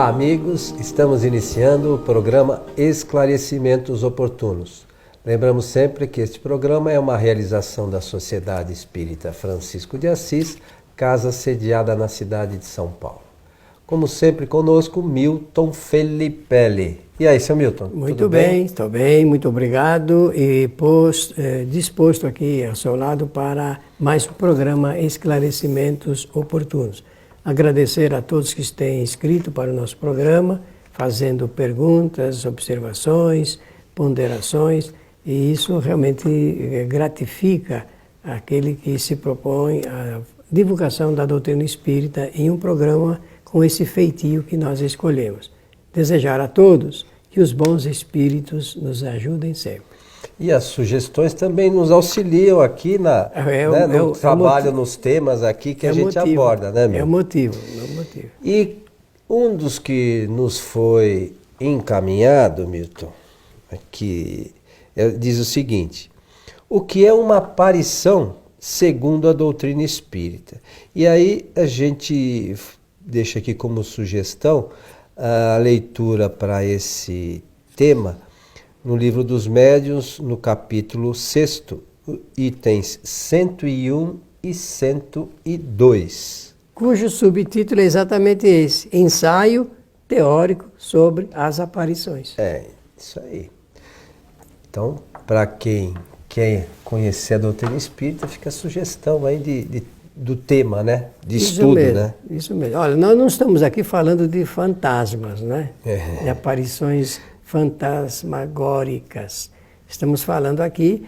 Olá, amigos. Estamos iniciando o programa Esclarecimentos Oportunos. Lembramos sempre que este programa é uma realização da Sociedade Espírita Francisco de Assis, casa sediada na cidade de São Paulo. Como sempre conosco, Milton Felipelli. E aí, seu Milton? Muito bem, estou bem, muito obrigado e disposto aqui ao seu lado para mais um programa Esclarecimentos Oportunos. Agradecer a todos que têm inscrito para o nosso programa, fazendo perguntas, observações, ponderações, e isso realmente gratifica aquele que se propõe a divulgação da doutrina espírita em um programa com esse feitio que nós escolhemos. Desejar a todos que os bons espíritos nos ajudem sempre. E as sugestões também nos auxiliam aqui no trabalho, nos temas aqui que a gente aborda, né, meu? É o motivo. E um dos que nos foi encaminhado, Milton, aqui, diz o seguinte: o que é uma aparição segundo a doutrina espírita? E aí a gente deixa aqui como sugestão a leitura para esse tema no Livro dos Médiuns, no capítulo 6º, itens 101 e 102. Cujo subtítulo é exatamente esse: Ensaio Teórico sobre as Aparições. É, isso aí. Então, para quem quer conhecer a doutrina espírita, fica a sugestão aí do tema, né? De isso estudo, mesmo, né? Isso mesmo. Olha, nós não estamos aqui falando de fantasmas, né? De aparições fantasmagóricas. Estamos falando aqui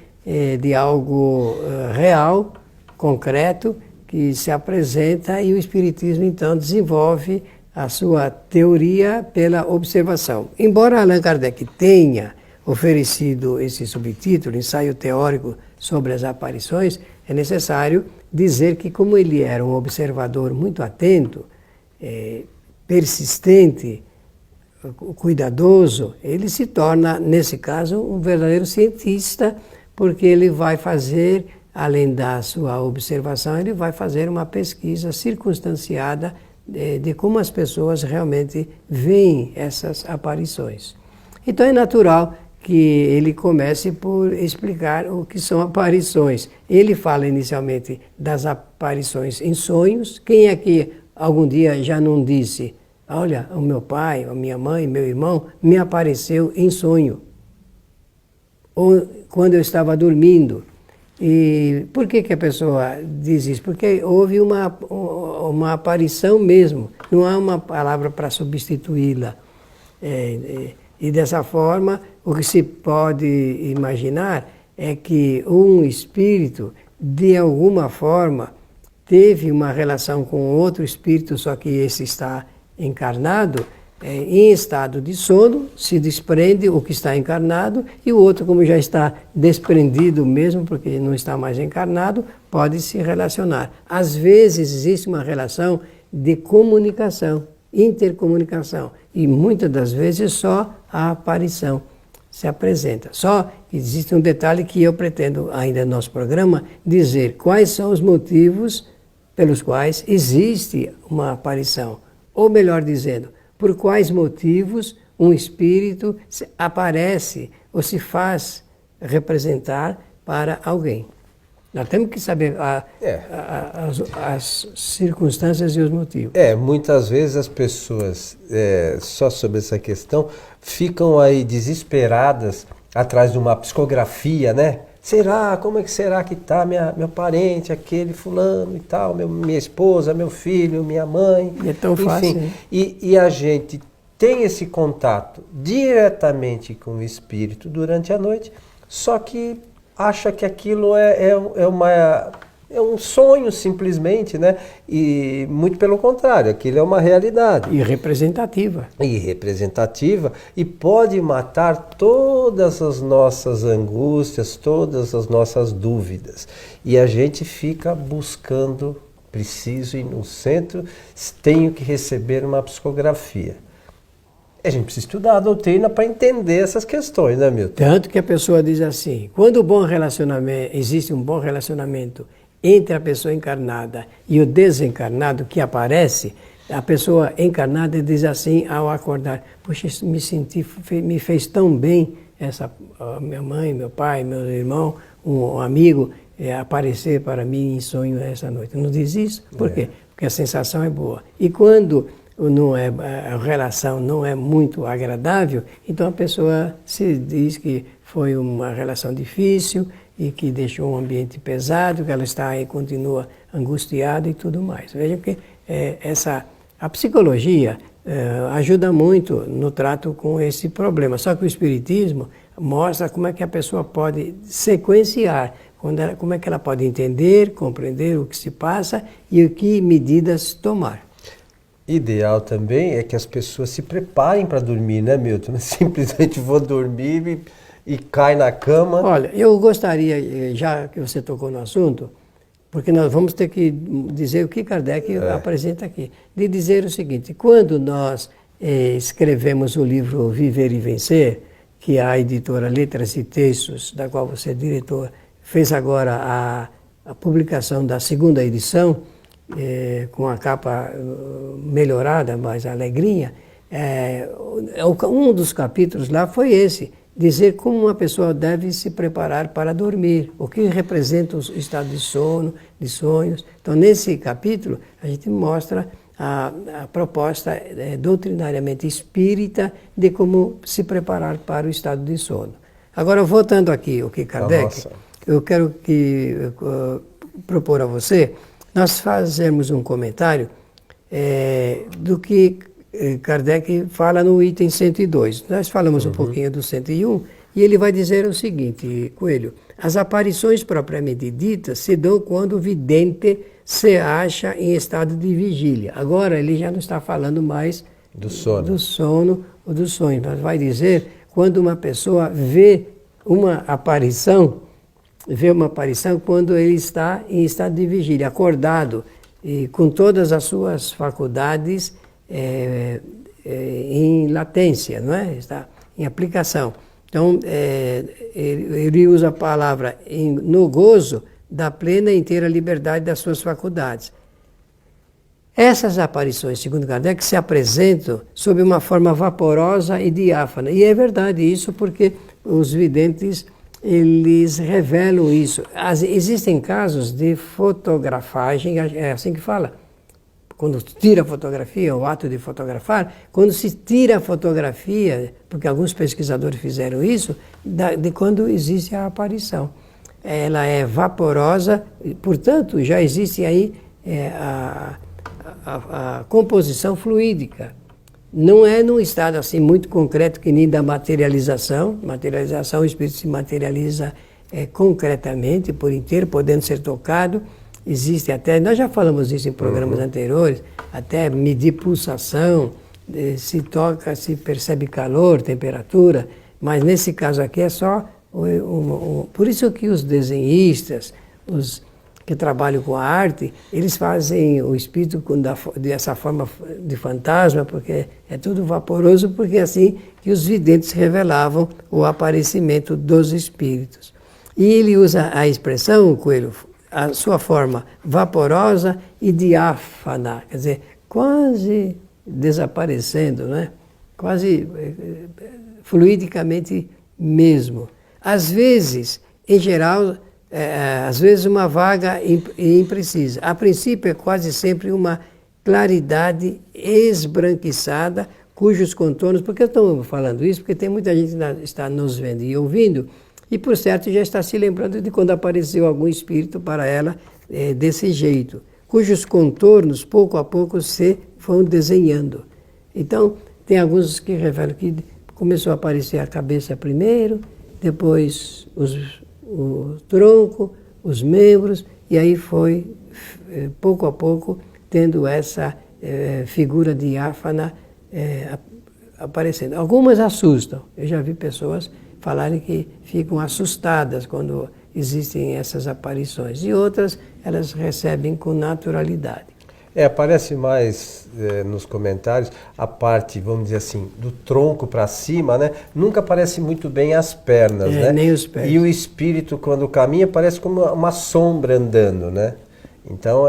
de algo real, concreto, que se apresenta e o Espiritismo, então, desenvolve a sua teoria pela observação. Embora Allan Kardec tenha oferecido esse subtítulo, Ensaio Teórico sobre as Aparições, é necessário dizer que, como ele era um observador muito atento, persistente, cuidadoso, ele se torna, nesse caso, um verdadeiro cientista, porque ele vai fazer, além da sua observação, ele vai fazer uma pesquisa circunstanciada de como as pessoas realmente veem essas aparições. Então é natural que ele comece por explicar o que são aparições. Ele fala inicialmente das aparições em sonhos. Quem aqui algum dia já não disse: olha, o meu pai, a minha mãe, meu irmão me apareceu em sonho? Ou quando eu estava dormindo. E por que a pessoa diz isso? Porque houve uma aparição mesmo, não há uma palavra para substituí-la. E dessa forma, o que se pode imaginar é que um espírito, de alguma forma, teve uma relação com outro espírito, só que esse está encarnado, em estado de sono, se desprende o que está encarnado, e o outro, como já está desprendido mesmo, porque não está mais encarnado, pode se relacionar. Às vezes existe uma relação de comunicação, intercomunicação, e muitas das vezes só a aparição se apresenta. Só que existe um detalhe que eu pretendo ainda no nosso programa dizer: quais são os motivos pelos quais existe uma aparição, ou melhor dizendo, por quais motivos um espírito aparece ou se faz representar para alguém. Nós temos que saber as circunstâncias e os motivos. Muitas vezes as pessoas, só sobre essa questão, ficam aí desesperadas atrás de uma psicografia, né? Será? Como é que será que está meu parente, aquele fulano e tal, minha esposa, meu filho, minha mãe? É tão fácil. Enfim, e a gente tem esse contato diretamente com o espírito durante a noite, só que acha que aquilo é um sonho simplesmente, né? E muito pelo contrário, aquilo é uma realidade. E representativa. E pode matar todas as nossas angústias, todas as nossas dúvidas. E a gente fica buscando, preciso ir no centro, tenho que receber uma psicografia. A gente precisa estudar a doutrina para entender essas questões, né, Milton? Tanto que a pessoa diz assim: quando existe um bom relacionamento entre a pessoa encarnada e o desencarnado que aparece, A pessoa encarnada diz assim ao acordar: puxa, me fez tão bem minha mãe, meu pai, meu irmão, um amigo aparecer para mim em sonho essa noite. Não diz isso? Por quê? Porque a sensação é boa. E quando a relação não é muito agradável, então a pessoa se diz que foi uma relação difícil e que deixou um ambiente pesado, que ela está e continua angustiada e tudo mais. Veja que a psicologia ajuda muito no trato com esse problema. Só que o Espiritismo mostra como é que a pessoa pode sequenciar, como é que ela pode entender, compreender o que se passa e que medidas tomar. Ideal também é que as pessoas se preparem para dormir, né, Milton? Simplesmente vou dormir e cai na cama. Olha, eu gostaria, já que você tocou no assunto, porque nós vamos ter que dizer o que Kardec apresenta aqui, de dizer o seguinte: quando nós escrevemos o livro Viver e Vencer, que a editora Letras e Textos, da qual você é diretor, fez agora a publicação da segunda edição, com a capa melhorada, mais alegrinha, um dos capítulos lá foi esse, dizer como uma pessoa deve se preparar para dormir, o que representa o estado de sono, de sonhos. Então, nesse capítulo, a gente mostra a proposta doutrinariamente espírita de como se preparar para o estado de sono. Agora, voltando aqui ao que Kardec, eu quero propor a você, nós fazemos um comentário do que Kardec fala no item 102. Nós falamos um pouquinho do 101 e ele vai dizer o seguinte, Coelho: as aparições propriamente ditas se dão quando o vidente se acha em estado de vigília. Agora ele já não está falando mais do sono ou do sonho, mas vai dizer quando uma pessoa vê uma aparição quando ele está em estado de vigília, acordado e com todas as suas faculdades em latência, não é? Está em aplicação. Então, ele usa a palavra no gozo da plena e inteira liberdade das suas faculdades. Essas aparições, segundo Kardec, se apresentam sob uma forma vaporosa e diáfana. E é verdade isso, porque os videntes, eles revelam isso. Existem casos de fotografagem, é assim que fala. Quando tira a fotografia, o ato de fotografar, quando se tira a fotografia, porque alguns pesquisadores fizeram isso, de quando existe a aparição. Ela é vaporosa, portanto, já existe aí a composição fluídica. Não é num estado assim muito concreto que nem da materialização. Materialização, o espírito se materializa concretamente, por inteiro, podendo ser tocado. Existe até, nós já falamos isso em programas anteriores, até medir pulsação, se toca, se percebe calor, temperatura, mas nesse caso aqui é só... Por isso que os desenhistas, os que trabalham com a arte, eles fazem o espírito dessa forma de fantasma, porque é tudo vaporoso, porque é assim que os videntes revelavam o aparecimento dos espíritos. E ele usa a expressão, Coelho, a sua forma vaporosa e diáfana, quer dizer, quase desaparecendo, né? Quase fluidicamente mesmo. Às vezes, em geral, às vezes uma vaga e imprecisa. A princípio é quase sempre uma claridade esbranquiçada, cujos contornos... Por que eu estou falando isso? Porque tem muita gente que está nos vendo e ouvindo, e por certo já está se lembrando de quando apareceu algum espírito para ela desse jeito, cujos contornos pouco a pouco se vão desenhando. Então, tem alguns que revelam que começou a aparecer a cabeça primeiro, depois o tronco, os membros, e aí foi, pouco a pouco, tendo essa figura diáfana aparecendo. Algumas assustam. Eu já vi pessoas falarem que ficam assustadas quando existem essas aparições. E outras, elas recebem com naturalidade. Aparece mais nos comentários a parte, vamos dizer assim, do tronco para cima, né? Nunca aparece muito bem as pernas, né? Nem os pés. E o espírito, quando caminha, parece como uma sombra andando, né? Então,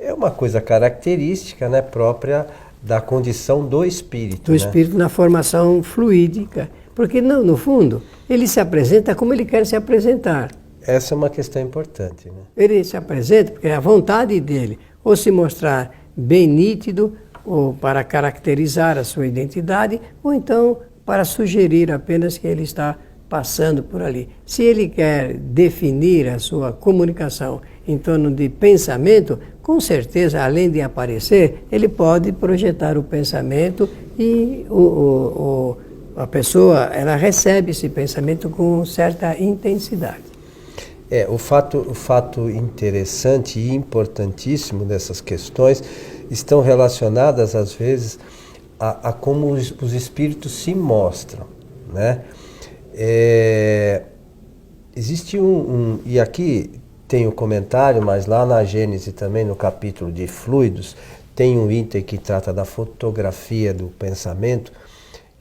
é uma coisa característica, né, própria da condição do espírito. Do espírito na formação fluídica. Porque, não, no fundo, ele se apresenta como ele quer se apresentar. Essa é uma questão importante, né? Ele se apresenta porque é a vontade dele, ou se mostrar bem nítido, ou para caracterizar a sua identidade, ou então para sugerir apenas que ele está passando por ali. Se ele quer definir a sua comunicação em torno de pensamento, com certeza, além de aparecer, ele pode projetar o pensamento e a pessoa ela recebe esse pensamento com certa intensidade. O fato interessante e importantíssimo dessas questões estão relacionadas, às vezes, a como os espíritos se mostram, né? Existe e aqui tem o comentário, mas lá na Gênese também, no capítulo de fluidos, tem um item que trata da fotografia do pensamento,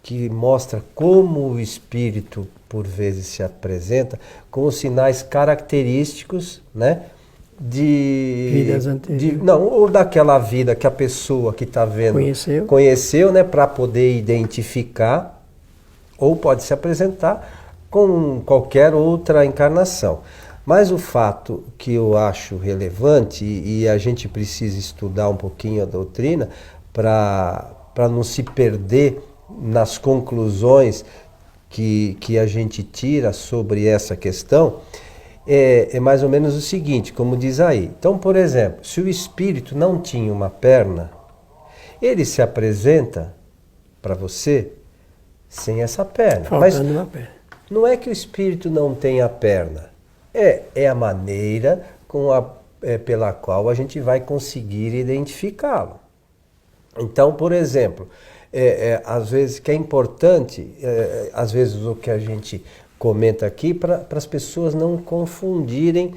que mostra como o espírito, por vezes, se apresenta com os sinais característicos, né, vidas anteriores. Ou daquela vida que a pessoa que está vendo conheceu, né, para poder identificar, ou pode se apresentar com qualquer outra encarnação. Mas o fato que eu acho relevante, e a gente precisa estudar um pouquinho a doutrina para não se perder nas conclusões que a gente tira sobre essa questão, é mais ou menos o seguinte, como diz aí. Então, por exemplo, se o espírito não tinha uma perna, ele se apresenta para você sem essa perna. Faltando uma perna. Não é que o espírito não tenha perna, é a maneira pela qual a gente vai conseguir identificá-lo. Então, por exemplo, às vezes que é importante, às vezes o que a gente comenta aqui, para as pessoas não confundirem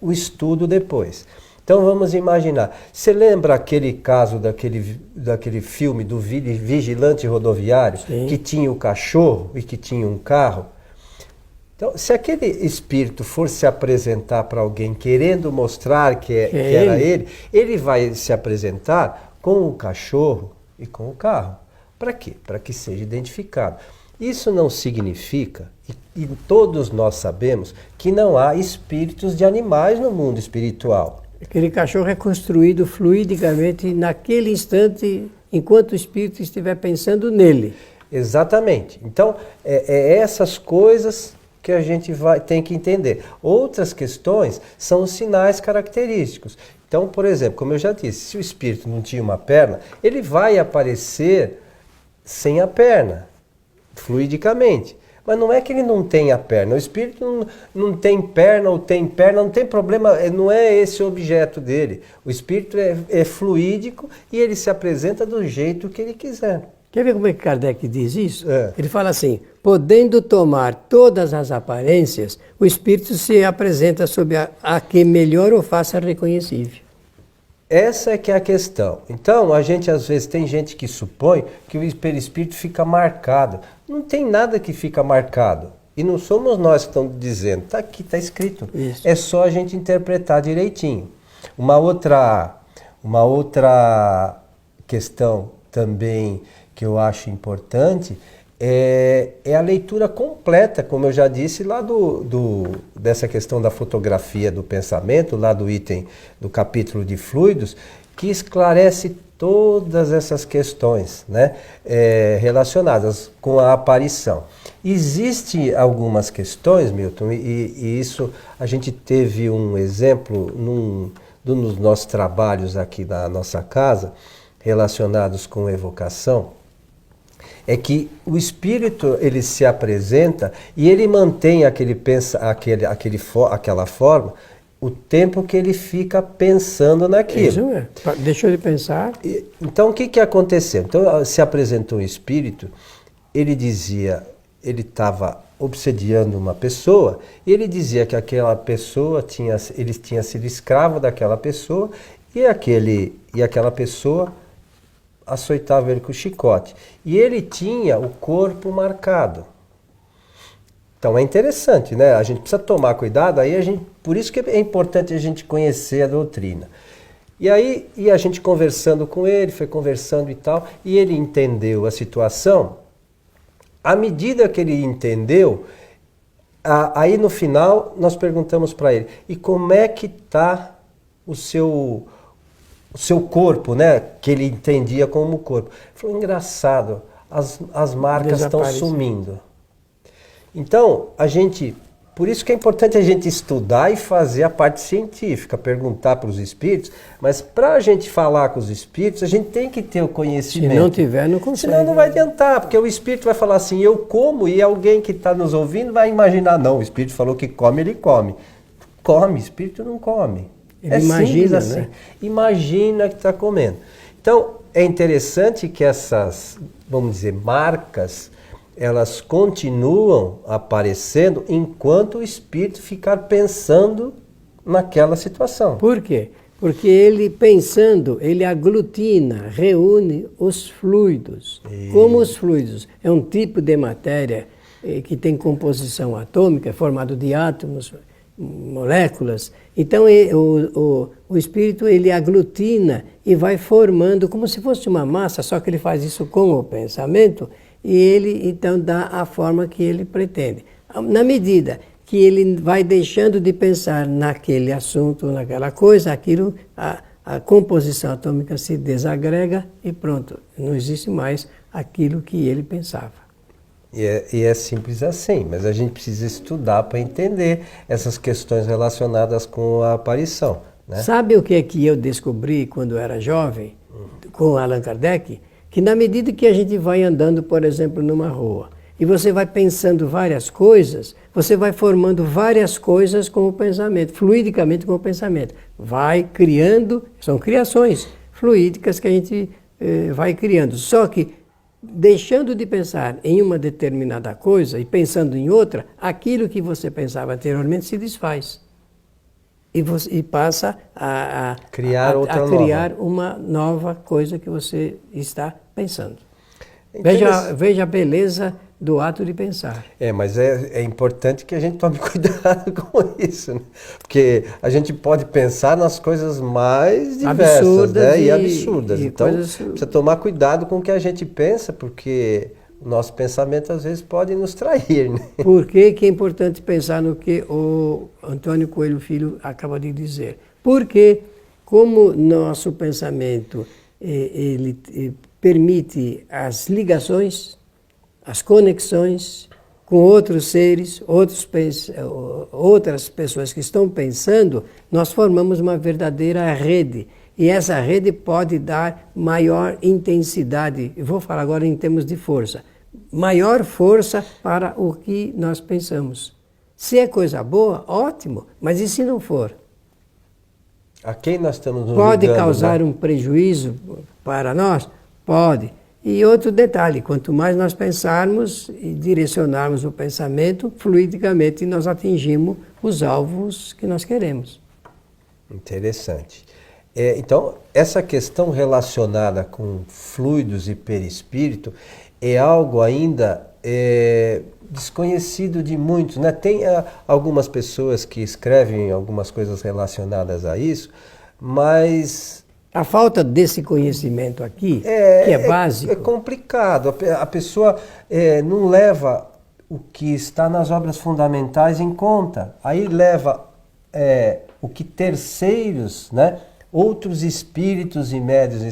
o estudo depois. Então vamos imaginar, você lembra aquele caso daquele filme do vigilante rodoviário? Sim. Que tinha o cachorro e que tinha um carro? Então, se aquele espírito for se apresentar para alguém querendo mostrar que era ele vai se apresentar com o cachorro e com o carro. Para quê? Para que seja identificado. Isso não significa, e todos nós sabemos, que não há espíritos de animais no mundo espiritual. Aquele cachorro é construído fluidicamente naquele instante, enquanto o espírito estiver pensando nele. Exatamente. Então, essas coisas que a gente tem que entender. Outras questões são os sinais característicos. Então, por exemplo, como eu já disse, se o espírito não tinha uma perna, ele vai aparecer sem a perna, fluidicamente. Mas não é que ele não tenha perna. O espírito não tem perna ou tem perna, não tem problema, não é esse o objeto dele. O espírito é fluídico e ele se apresenta do jeito que ele quiser. Quer ver como é que Kardec diz isso? Ele fala assim, podendo tomar todas as aparências, o espírito se apresenta sob a que melhor o faça reconhecível. Essa é que é a questão. Então, a gente às vezes tem gente que supõe que o perispírito fica marcado. Não tem nada que fica marcado. E não somos nós que estamos dizendo. Está aqui, está escrito. Isso. É só a gente interpretar direitinho. Uma outra questão também que eu acho importante é a leitura completa, como eu já disse, lá dessa questão da fotografia do pensamento, lá do item do capítulo de fluidos, que esclarece todas essas questões, né, relacionadas com a aparição. Existem algumas questões, Milton, e isso a gente teve um exemplo nos nossos trabalhos aqui na nossa casa, relacionados com evocação, é que o espírito ele se apresenta e ele mantém aquela forma o tempo que ele fica pensando naquilo. Isso é. Deixou ele pensar. Então o que aconteceu? Então se apresentou um espírito, ele estava obsediando uma pessoa e ele dizia que aquela pessoa ele tinha sido escravo daquela pessoa e aquela pessoa açoitava ele com o chicote. E ele tinha o corpo marcado. Então é interessante, né? A gente precisa tomar cuidado, por isso que é importante a gente conhecer a doutrina. E aí, e a gente conversando com ele, foi conversando e tal, e ele entendeu a situação. À medida que ele entendeu, aí no final nós perguntamos para ele, e como é que está o seu corpo, né? Que ele entendia como corpo. Ele falou, engraçado, as marcas estão sumindo. Então, por isso que é importante a gente estudar e fazer a parte científica, perguntar para os espíritos, mas para a gente falar com os espíritos, a gente tem que ter o conhecimento. Se não tiver, não consegue. Senão não vai adiantar, porque o espírito vai falar assim, eu como, e alguém que está nos ouvindo vai imaginar, não, o espírito falou que come, ele come. Come, espírito não come. Ele imagina, assim. Né? Imagina que está comendo. Então, é interessante que essas, vamos dizer, marcas, elas continuam aparecendo enquanto o espírito ficar pensando naquela situação. Por quê? Porque ele pensando, ele aglutina, reúne os fluidos. Como os fluidos é um tipo de matéria que tem composição atômica, formado de átomos, moléculas, então o espírito ele aglutina e vai formando como se fosse uma massa, só que ele faz isso com o pensamento e ele então dá a forma que ele pretende. Na medida que ele vai deixando de pensar naquele assunto, naquela coisa, aquilo, a composição atômica se desagrega e pronto, não existe mais aquilo que ele pensava. E é simples assim, mas a gente precisa estudar para entender essas questões relacionadas com a aparição. Né? Sabe o que é que eu descobri quando era jovem, com Allan Kardec? Que na medida que a gente vai andando, por exemplo, numa rua, e você vai pensando várias coisas, você vai formando várias coisas com o pensamento, fluidicamente com o pensamento. Vai criando, são criações fluídicas que a gente vai criando. Só que deixando de pensar em uma determinada coisa e pensando em outra, aquilo que você pensava anteriormente se desfaz. E passa a criar uma nova coisa que você está pensando. Veja a beleza do ato de pensar. Mas é importante que a gente tome cuidado com isso, né? Porque a gente pode pensar nas coisas mais diversas, absurdas, né? E absurdas. Então, coisas... precisa tomar cuidado com o que a gente pensa, porque o nosso pensamento às vezes pode nos trair, né? Por que é importante pensar no que o Antônio Coelho Filho acaba de dizer? Porque como nosso pensamento ele permite as ligações, as conexões com outros seres, outras pessoas que estão pensando, nós formamos uma verdadeira rede. E essa rede pode dar maior intensidade, eu vou falar agora em termos de força, maior força para o que nós pensamos. Se é coisa boa, ótimo, mas e se não for? A quem nós estamos nos Pode ligando, causar um prejuízo para nós? Pode. E outro detalhe, quanto mais nós pensarmos e direcionarmos o pensamento, fluidicamente nós atingimos os alvos que nós queremos. Interessante. Então, essa questão relacionada com fluidos e perispírito é algo ainda desconhecido de muitos, né? Tem algumas pessoas que escrevem algumas coisas relacionadas a isso, mas... A falta desse conhecimento aqui, que é básico... É complicado. A pessoa não leva o que está nas obras fundamentais em conta. Aí leva o que terceiros, né, outros espíritos e médiuns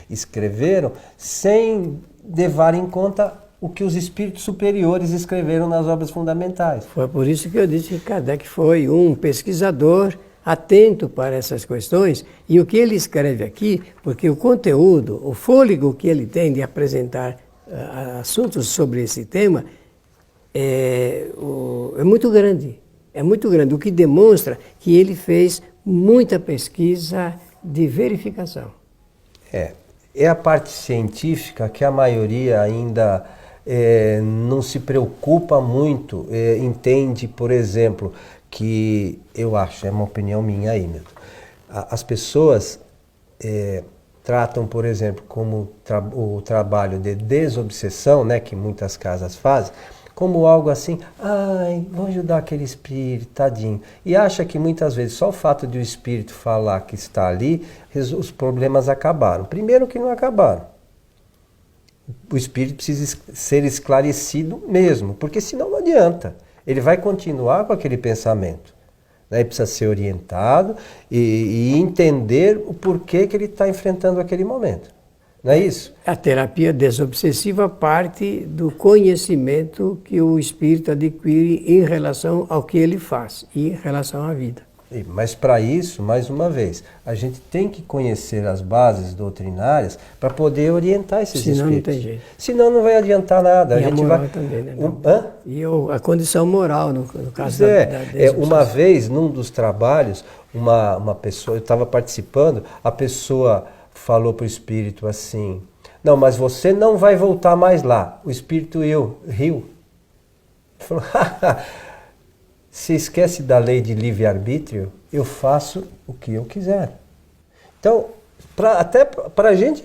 escreveram, sem levar em conta o que os espíritos superiores escreveram nas obras fundamentais. Foi por isso que eu disse que Kardec foi um pesquisador atento para essas questões, e o que ele escreve aqui, porque o conteúdo, o fôlego que ele tem de apresentar assuntos sobre esse tema é muito grande. É muito grande, o que demonstra que ele fez muita pesquisa de verificação. É a parte científica que a maioria ainda não se preocupa muito, entende, por exemplo, que eu acho, é uma opinião minha aí, Milton. As pessoas tratam, por exemplo, como o trabalho de desobsessão, né, que muitas casas fazem, como algo assim, ai, vou ajudar aquele espírito, tadinho. E acha que muitas vezes só o fato de o espírito falar que está ali, os problemas acabaram. Primeiro que não acabaram. O espírito precisa ser esclarecido mesmo, porque senão não adianta. Ele vai continuar com aquele pensamento. Né? Ele precisa ser orientado e entender o porquê que ele está enfrentando aquele momento. Não é isso? A terapia desobsessiva parte do conhecimento que o espírito adquire em relação ao que ele faz e em relação à vida. Mas para isso, mais uma vez, a gente tem que conhecer as bases doutrinárias para poder orientar esses espíritos. Senão não tem jeito. Senão não vai adiantar nada. E a gente moral vai... também, né? E a condição moral, no caso uma vez, num dos trabalhos, uma pessoa, eu estava participando, a pessoa falou para o espírito assim, não, mas você não vai voltar mais lá. O espírito riu. Falou, se esquece da lei de livre-arbítrio, eu faço o que eu quiser. Então, até para a gente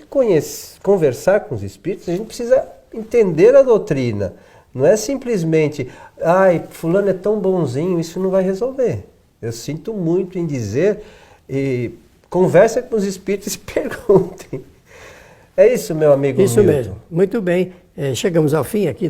conversar com os espíritos, a gente precisa entender a doutrina. Não é simplesmente, ai, fulano é tão bonzinho, isso não vai resolver. Eu sinto muito em dizer, e conversa com os espíritos e perguntem. É isso, meu amigo Isso Milton. mesmo. Muito bem. Chegamos ao fim aqui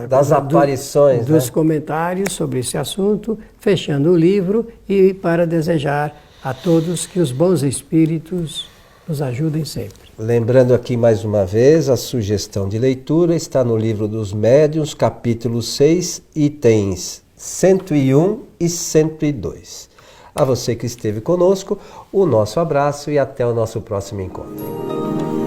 das aparições, dos né? comentários sobre esse assunto, fechando o livro e para desejar a todos que os bons espíritos nos ajudem sempre. Lembrando aqui mais uma vez, a sugestão de leitura está no Livro dos Médiuns, capítulo 6, itens 101 e 102. A você que esteve conosco, o nosso abraço e até o nosso próximo encontro.